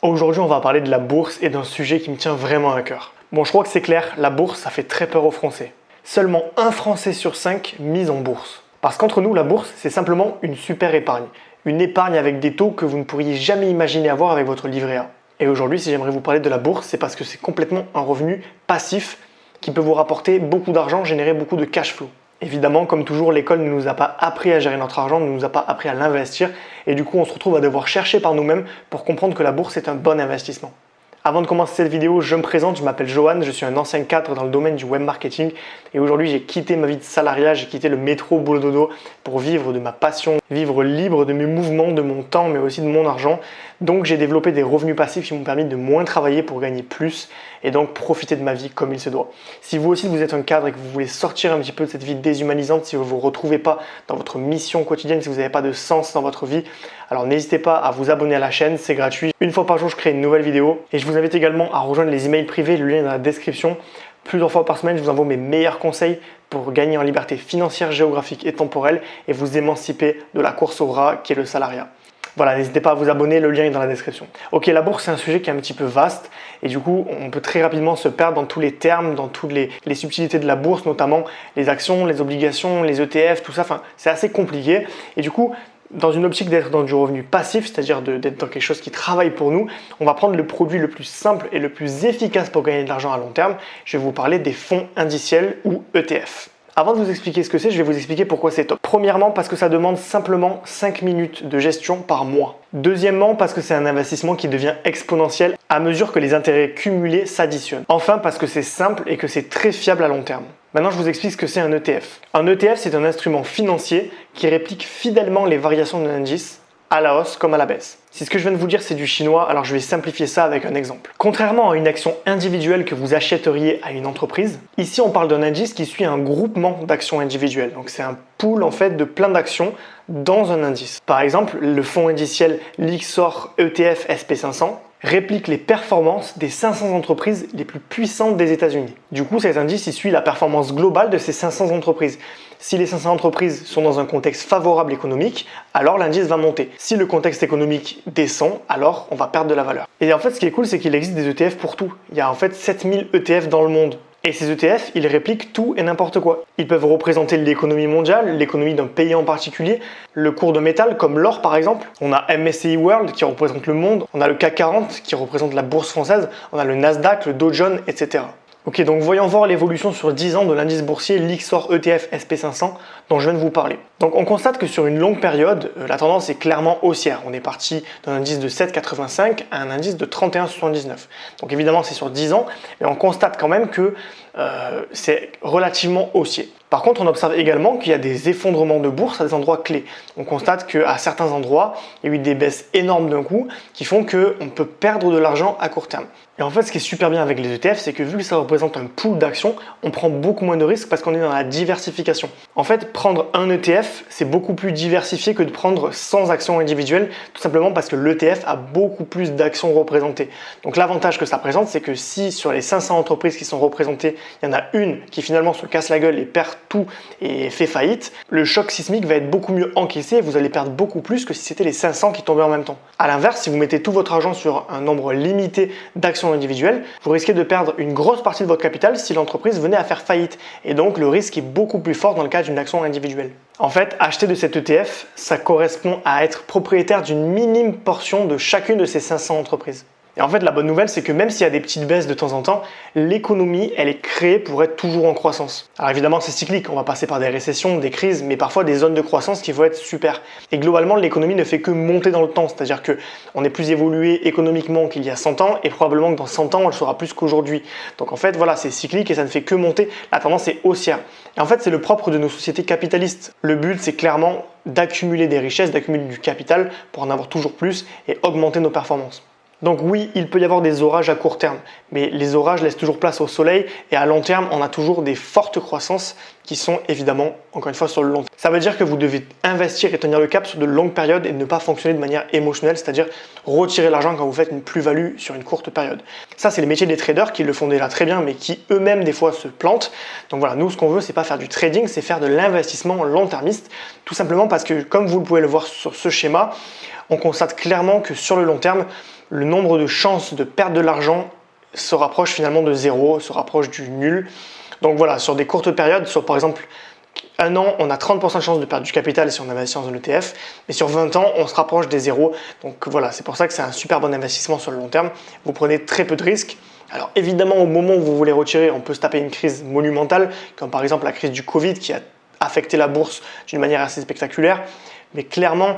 Aujourd'hui, on va parler de la bourse et d'un sujet qui me tient vraiment à cœur. Bon, je crois que c'est clair, la bourse, ça fait très peur aux Français. Seulement un Français sur 5 mise en bourse. Parce qu'entre nous, la bourse, c'est simplement une super épargne. Une épargne avec des taux que vous ne pourriez jamais imaginer avoir avec votre livret A. Et aujourd'hui, si j'aimerais vous parler de la bourse, c'est parce que c'est complètement un revenu passif qui peut vous rapporter beaucoup d'argent, générer beaucoup de cash flow. Évidemment, comme toujours, l'école ne nous a pas appris à gérer notre argent, ne nous a pas appris à l'investir, et du coup, on se retrouve à devoir chercher par nous-mêmes pour comprendre que la bourse est un bon investissement. Avant de commencer cette vidéo, je me présente, je m'appelle Johan, je suis un ancien cadre dans le domaine du web marketing et aujourd'hui j'ai quitté ma vie de salariat, j'ai quitté le métro boulot dodo pour vivre de ma passion, vivre libre de mes mouvements, de mon temps mais aussi de mon argent. Donc j'ai développé des revenus passifs qui m'ont permis de moins travailler pour gagner plus et donc profiter de ma vie comme il se doit. Si vous aussi vous êtes un cadre et que vous voulez sortir un petit peu de cette vie déshumanisante, si vous ne vous retrouvez pas dans votre mission quotidienne, si vous n'avez pas de sens dans votre vie, alors n'hésitez pas à vous abonner à la chaîne, c'est gratuit. Une fois par jour je crée une nouvelle vidéo et je vous invite également à rejoindre les emails privés, le lien est dans la description. Plusieurs fois par semaine, je vous envoie mes meilleurs conseils pour gagner en liberté financière, géographique et temporelle et vous émanciper de la course au rat qui est le salariat. Voilà, n'hésitez pas à vous abonner, le lien est dans la description. Ok, la bourse c'est un sujet qui est un petit peu vaste et du coup on peut très rapidement se perdre dans tous les termes, dans toutes les subtilités de la bourse, notamment les actions, les obligations, les ETF, tout ça, enfin c'est assez compliqué et du coup dans une optique d'être dans du revenu passif, c'est-à-dire d'être dans quelque chose qui travaille pour nous, on va prendre le produit le plus simple et le plus efficace pour gagner de l'argent à long terme. Je vais vous parler des fonds indiciels ou ETF. Avant de vous expliquer ce que c'est, je vais vous expliquer pourquoi c'est top. Premièrement, parce que ça demande simplement 5 minutes de gestion par mois. Deuxièmement, parce que c'est un investissement qui devient exponentiel à mesure que les intérêts cumulés s'additionnent. Enfin, parce que c'est simple et que c'est très fiable à long terme. Maintenant, je vous explique ce que c'est un ETF. Un ETF, c'est un instrument financier qui réplique fidèlement les variations d'un indice, à la hausse comme à la baisse. Si ce que je viens de vous dire c'est du chinois, alors je vais simplifier ça avec un exemple. Contrairement à une action individuelle que vous achèteriez à une entreprise, ici on parle d'un indice qui suit un groupement d'actions individuelles. Donc c'est un pool en fait de plein d'actions dans un indice. Par exemple, le fonds indiciel Lyxor ETF SP500 réplique les performances des 500 entreprises les plus puissantes des États-Unis. Du coup, cet indice il suit la performance globale de ces 500 entreprises. Si les 500 entreprises sont dans un contexte favorable économique, alors l'indice va monter. Si le contexte économique descend, alors on va perdre de la valeur. Et en fait, ce qui est cool, c'est qu'il existe des ETF pour tout. Il y a en fait 7000 ETF dans le monde. Et ces ETF, ils répliquent tout et n'importe quoi. Ils peuvent représenter l'économie mondiale, l'économie d'un pays en particulier, le cours de métal comme l'or par exemple. On a MSCI World qui représente le monde, on a le CAC 40 qui représente la bourse française, on a le Nasdaq, le Dow Jones, etc. Ok, donc voyons voir l'évolution sur 10 ans de l'indice boursier Lyxor ETF SP500 dont je viens de vous parler. Donc on constate que sur une longue période, la tendance est clairement haussière. On est parti d'un indice de 7,85 à un indice de 31,79. Donc évidemment c'est sur 10 ans, mais on constate quand même que c'est relativement haussier. Par contre, on observe également qu'il y a des effondrements de bourse à des endroits clés. On constate qu'à certains endroits, il y a eu des baisses énormes d'un coup qui font qu'on peut perdre de l'argent à court terme. Et en fait, ce qui est super bien avec les ETF, c'est que vu que ça représente un pool d'actions, on prend beaucoup moins de risques parce qu'on est dans la diversification. En fait, prendre un ETF, c'est beaucoup plus diversifié que de prendre 100 actions individuelles, tout simplement parce que l'ETF a beaucoup plus d'actions représentées. Donc l'avantage que ça présente, c'est que si sur les 500 entreprises qui sont représentées, il y en a une qui finalement se casse la gueule et perd tout et fait faillite, le choc sismique va être beaucoup mieux encaissé et vous allez perdre beaucoup plus que si c'était les 500 qui tombaient en même temps. A l'inverse, si vous mettez tout votre argent sur un nombre limité d'actions individuelles, vous risquez de perdre une grosse partie de votre capital si l'entreprise venait à faire faillite. Et donc le risque est beaucoup plus fort dans le cas d'une action individuelle. En fait, acheter de cet ETF, ça correspond à être propriétaire d'une minime portion de chacune de ces 500 entreprises. Et en fait, la bonne nouvelle, c'est que même s'il y a des petites baisses de temps en temps, l'économie, elle est créée pour être toujours en croissance. Alors évidemment, c'est cyclique, on va passer par des récessions, des crises, mais parfois des zones de croissance qui vont être super. Et globalement, l'économie ne fait que monter dans le temps, c'est-à-dire qu'on est plus évolué économiquement qu'il y a 100 ans, et probablement que dans 100 ans, on le sera plus qu'aujourd'hui. Donc en fait, voilà, c'est cyclique et ça ne fait que monter, la tendance est haussière. Et en fait, c'est le propre de nos sociétés capitalistes. Le but, c'est clairement d'accumuler des richesses, d'accumuler du capital pour en avoir toujours plus et augmenter nos performances. Donc oui, il peut y avoir des orages à court terme, mais les orages laissent toujours place au soleil et à long terme, on a toujours des fortes croissances qui sont évidemment, encore une fois, sur le long terme. Ça veut dire que vous devez investir et tenir le cap sur de longues périodes et ne pas fonctionner de manière émotionnelle, c'est-à-dire retirer l'argent quand vous faites une plus-value sur une courte période. Ça, c'est les métiers des traders qui le font déjà très bien, mais qui eux-mêmes, des fois, se plantent. Donc voilà, nous, ce qu'on veut, c'est pas faire du trading, c'est faire de l'investissement long-termiste, tout simplement parce que, comme vous le pouvez le voir sur ce schéma, on constate clairement que sur le long terme, le nombre de chances de perdre de l'argent se rapproche finalement de zéro, se rapproche du nul. Donc voilà, sur des courtes périodes, sur par exemple un an, on a 30% de chance de perdre du capital si on investit dans un ETF, mais sur 20 ans, on se rapproche des zéros. Donc voilà, c'est pour ça que c'est un super bon investissement sur le long terme. Vous prenez très peu de risques. Alors évidemment, au moment où vous voulez retirer, on peut se taper une crise monumentale, comme par exemple la crise du Covid qui a affecté la bourse d'une manière assez spectaculaire. Mais clairement,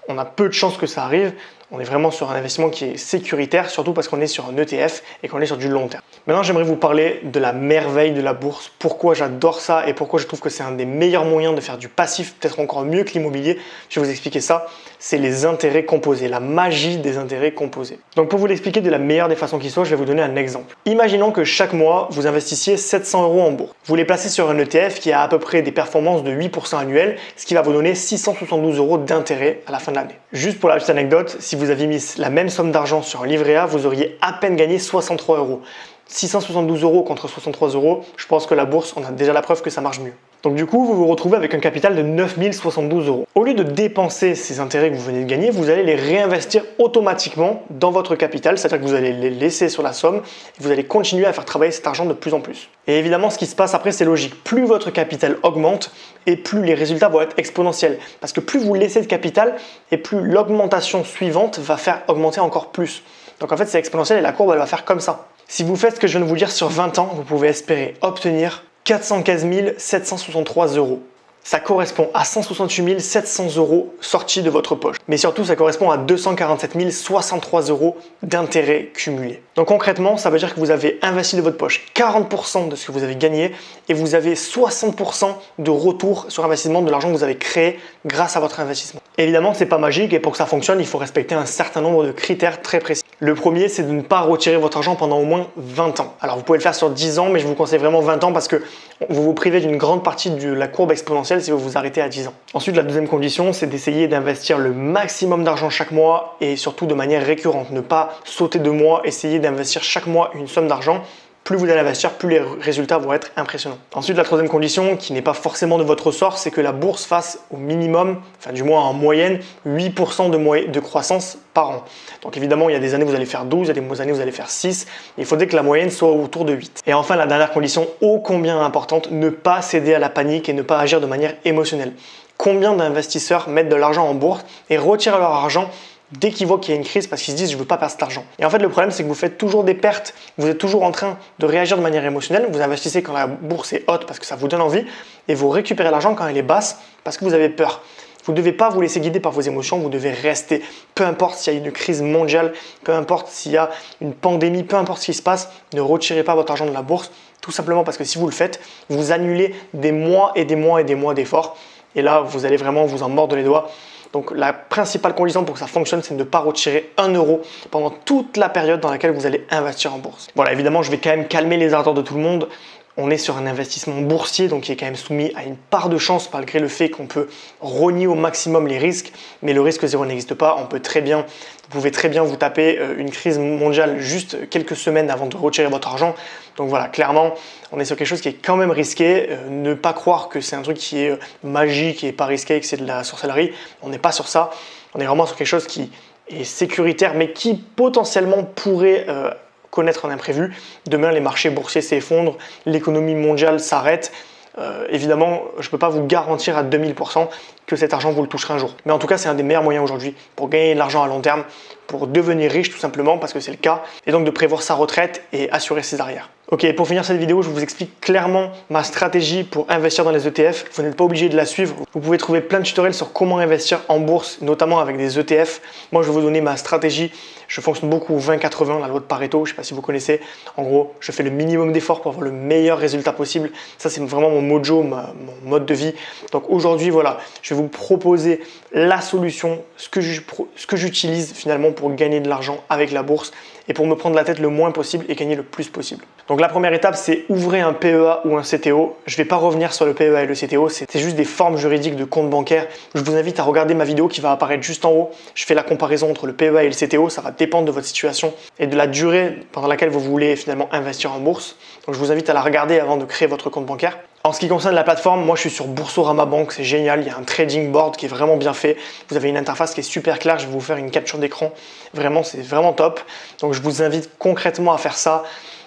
on a peu de chances que ça arrive. On est vraiment sur un investissement qui est sécuritaire, surtout parce qu'on est sur un ETF et qu'on est sur du long terme. Maintenant, j'aimerais vous parler de la merveille de la bourse, pourquoi j'adore ça et pourquoi je trouve que c'est un des meilleurs moyens de faire du passif, peut-être encore mieux que l'immobilier. Je vais vous expliquer ça. C'est les intérêts composés, la magie des intérêts composés. Donc pour vous l'expliquer de la meilleure des façons qui soit, je vais vous donner un exemple. Imaginons que chaque mois, vous investissiez 700 € en bourse. Vous les placez sur un ETF qui a à peu près des performances de 8% annuelles, ce qui va vous donner 672 € d'intérêt à la fin de l'année. Juste pour la petite anecdote, si vous aviez mis la même somme d'argent sur un livret A, vous auriez à peine gagné 63 €. 672 € contre 63 €, je pense que la bourse, on a déjà la preuve que ça marche mieux. Donc du coup, vous vous retrouvez avec un capital de 9072 €. Au lieu de dépenser ces intérêts que vous venez de gagner, vous allez les réinvestir automatiquement dans votre capital, c'est-à-dire que vous allez les laisser sur la somme et vous allez continuer à faire travailler cet argent de plus en plus. Et évidemment, ce qui se passe après, c'est logique. Plus votre capital augmente et plus les résultats vont être exponentiels. Parce que plus vous laissez de capital et plus l'augmentation suivante va faire augmenter encore plus. Donc en fait, c'est exponentiel et la courbe, elle va faire comme ça. Si vous faites ce que je viens de vous dire sur 20 ans, vous pouvez espérer obtenir 415 763 €. Ça correspond à 168 700 € sortis de votre poche. Mais surtout, ça correspond à 247 063 € d'intérêts cumulés. Donc concrètement, ça veut dire que vous avez investi de votre poche 40% de ce que vous avez gagné et vous avez 60% de retour sur investissement de l'argent que vous avez créé grâce à votre investissement. Évidemment, c'est pas magique et pour que ça fonctionne, il faut respecter un certain nombre de critères très précis. Le premier, c'est de ne pas retirer votre argent pendant au moins 20 ans. Alors vous pouvez le faire sur 10 ans, mais je vous conseille vraiment 20 ans parce que vous vous privez d'une grande partie de la courbe exponentielle si vous vous arrêtez à 10 ans. Ensuite, la deuxième condition, c'est d'essayer d'investir le maximum d'argent chaque mois et surtout de manière récurrente. Ne pas sauter de mois, essayer d'investir chaque mois une somme d'argent. Plus vous allez investir, plus les résultats vont être impressionnants. Ensuite, la troisième condition, qui n'est pas forcément de votre ressort, c'est que la bourse fasse au minimum, enfin du moins en moyenne, 8% de croissance par an. Donc évidemment, il y a des années où vous allez faire 12, il y a des années où vous allez faire 6. Il faudrait que la moyenne soit autour de 8. Et enfin, la dernière condition, ô combien importante, ne pas céder à la panique et ne pas agir de manière émotionnelle. Combien d'investisseurs mettent de l'argent en bourse et retirent leur argent dès qu'ils voient qu'il y a une crise parce qu'ils se disent je ne veux pas perdre cet argent. Et en fait le problème c'est que vous faites toujours des pertes, vous êtes toujours en train de réagir de manière émotionnelle, vous investissez quand la bourse est haute parce que ça vous donne envie et vous récupérez l'argent quand elle est basse parce que vous avez peur. Vous ne devez pas vous laisser guider par vos émotions, vous devez rester, peu importe s'il y a une crise mondiale, peu importe s'il y a une pandémie, peu importe ce qui se passe, ne retirez pas votre argent de la bourse, tout simplement parce que si vous le faites, vous annulez des mois et des mois et des mois d'efforts et là vous allez vraiment vous en mordre les doigts. Donc la principale condition pour que ça fonctionne, c'est de ne pas retirer 1 € pendant toute la période dans laquelle vous allez investir en bourse. Voilà, évidemment, je vais quand même calmer les ardeurs de tout le monde. On est sur un investissement boursier, donc qui est quand même soumis à une part de chance malgré le fait qu'on peut rogner au maximum les risques. Mais le risque zéro n'existe pas. Vous pouvez très bien vous taper une crise mondiale juste quelques semaines avant de retirer votre argent. Donc voilà, clairement, on est sur quelque chose qui est quand même risqué. Ne pas croire que c'est un truc qui est magique et pas risqué, que c'est de la sorcellerie. On n'est pas sur ça. On est vraiment sur quelque chose qui est sécuritaire, mais qui potentiellement pourrait connaître un imprévu. Demain, les marchés boursiers s'effondrent, l'économie mondiale s'arrête. Évidemment, je ne peux pas vous garantir à 2000% que cet argent vous le toucherez un jour. Mais en tout cas, c'est un des meilleurs moyens aujourd'hui pour gagner de l'argent à long terme, pour devenir riche tout simplement parce que c'est le cas, et donc de prévoir sa retraite et assurer ses arrières. Ok, pour finir cette vidéo, je vous explique clairement ma stratégie pour investir dans les ETF. Vous n'êtes pas obligé de la suivre. Vous pouvez trouver plein de tutoriels sur comment investir en bourse, notamment avec des ETF. Moi, je vais vous donner ma stratégie. Je fonctionne beaucoup au 20-80, la loi de Pareto. Je ne sais pas si vous connaissez. En gros, je fais le minimum d'efforts pour avoir le meilleur résultat possible. Ça, c'est vraiment mon mojo, mon mode de vie. Donc aujourd'hui, voilà, je vais vous proposer la solution, ce que j'utilise finalement pour gagner de l'argent avec la bourse et pour me prendre la tête le moins possible et gagner le plus possible. Donc Donc la première étape, c'est ouvrez un PEA ou un CTO. Je ne vais pas revenir sur le PEA et le CTO, c'est juste des formes juridiques de compte bancaire. Je vous invite à regarder ma vidéo qui va apparaître juste en haut. Je fais la comparaison entre le PEA et le CTO, ça va dépendre de votre situation et de la durée pendant laquelle vous voulez finalement investir en bourse. Donc je vous invite à la regarder avant de créer votre compte bancaire. En ce qui concerne la plateforme, moi je suis sur Boursorama Bank, c'est génial, il y a un trading board qui est vraiment bien fait. Vous avez une interface qui est super claire, je vais vous faire une capture d'écran. Vraiment, c'est vraiment top. Donc je vous invite concrètement à faire ça.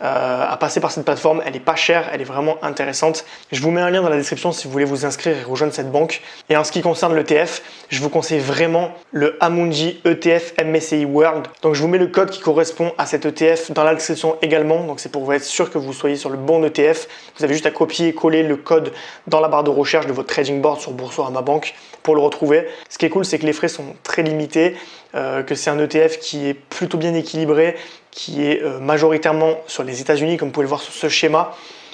À passer par cette plateforme, elle est pas chère, elle est vraiment intéressante. Je vous mets un lien dans la description si vous voulez vous inscrire et rejoindre cette banque. Et en ce qui concerne l'ETF, je vous conseille vraiment le Amundi ETF MSCI World. Donc je vous mets le code qui correspond à cet ETF dans la description également. Donc c'est pour vous être sûr que vous soyez sur le bon ETF. Vous avez juste à copier et coller le code dans la barre de recherche de votre trading board sur Boursorama Bank pour le retrouver. Ce qui est cool, c'est que les frais sont très limités, que c'est un ETF qui est plutôt bien équilibré, qui est majoritairement sur les États-Unis, comme vous pouvez le voir sur ce schéma.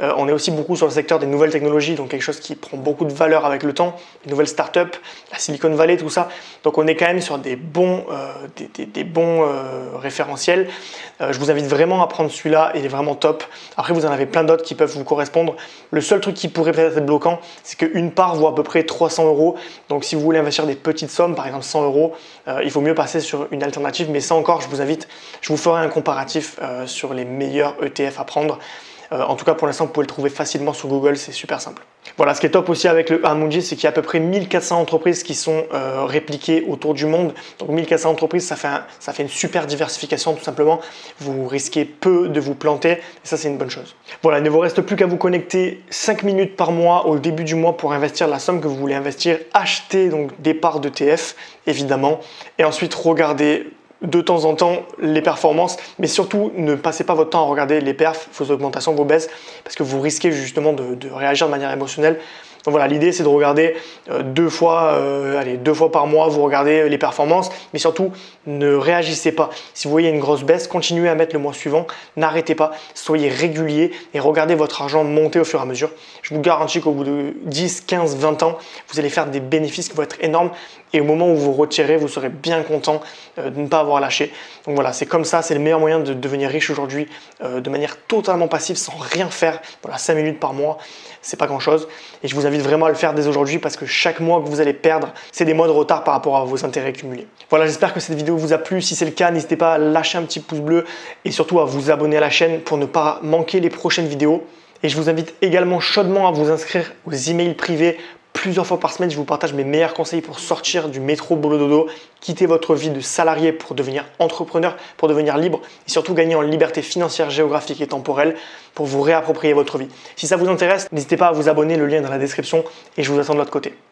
On est aussi beaucoup sur le secteur des nouvelles technologies, donc quelque chose qui prend beaucoup de valeur avec le temps, les nouvelles startups, la Silicon Valley, tout ça. Donc on est quand même sur des bons référentiels. Je vous invite vraiment à prendre celui-là, il est vraiment top. Après, vous en avez plein d'autres qui peuvent vous correspondre. Le seul truc qui pourrait peut-être être bloquant, c'est qu'une part vaut à peu près 300 €. Donc si vous voulez investir des petites sommes, par exemple 100 €, il faut mieux passer sur une alternative. Mais ça encore, je vous ferai un comparatif sur les meilleurs ETF à prendre. En tout cas, pour l'instant, vous pouvez le trouver facilement sur Google, c'est super simple. Voilà, ce qui est top aussi avec le Amundi, c'est qu'il y a à peu près 1400 entreprises qui sont répliquées autour du monde. Donc 1400 entreprises, ça fait une super diversification tout simplement. Vous risquez peu de vous planter et ça, c'est une bonne chose. Voilà, il ne vous reste plus qu'à vous connecter 5 minutes par mois au début du mois pour investir la somme que vous voulez investir. Acheter donc des parts d'ETF, évidemment, et ensuite regarder de temps en temps les performances, mais surtout ne passez pas votre temps à regarder les perfs, vos augmentations, vos baisses, parce que vous risquez justement de réagir de manière émotionnelle. Donc voilà, l'idée c'est de regarder deux fois par mois, vous regardez les performances, mais surtout ne réagissez pas. Si vous voyez une grosse baisse, continuez à mettre le mois suivant, n'arrêtez pas, soyez régulier et regardez votre argent monter au fur et à mesure. Je vous garantis qu'au bout de 10, 15, 20 ans, vous allez faire des bénéfices qui vont être énormes et au moment où vous retirez, vous serez bien content de ne pas avoir lâché. Donc voilà, c'est comme ça, c'est le meilleur moyen de devenir riche aujourd'hui de manière totalement passive, sans rien faire. Voilà, 5 minutes par mois, c'est pas grand chose. Et je vous invite vraiment à le faire dès aujourd'hui parce que chaque mois que vous allez perdre, c'est des mois de retard par rapport à vos intérêts cumulés. Voilà, j'espère que cette vidéo vous a plu. Si c'est le cas, n'hésitez pas à lâcher un petit pouce bleu et surtout à vous abonner à la chaîne pour ne pas manquer les prochaines vidéos. Et je vous invite également chaudement à vous inscrire aux emails privés. Plusieurs fois par semaine, je vous partage mes meilleurs conseils pour sortir du métro boulot dodo, quitter votre vie de salarié pour devenir entrepreneur, pour devenir libre et surtout gagner en liberté financière, géographique et temporelle pour vous réapproprier votre vie. Si ça vous intéresse, n'hésitez pas à vous abonner, le lien est dans la description et je vous attends de l'autre côté.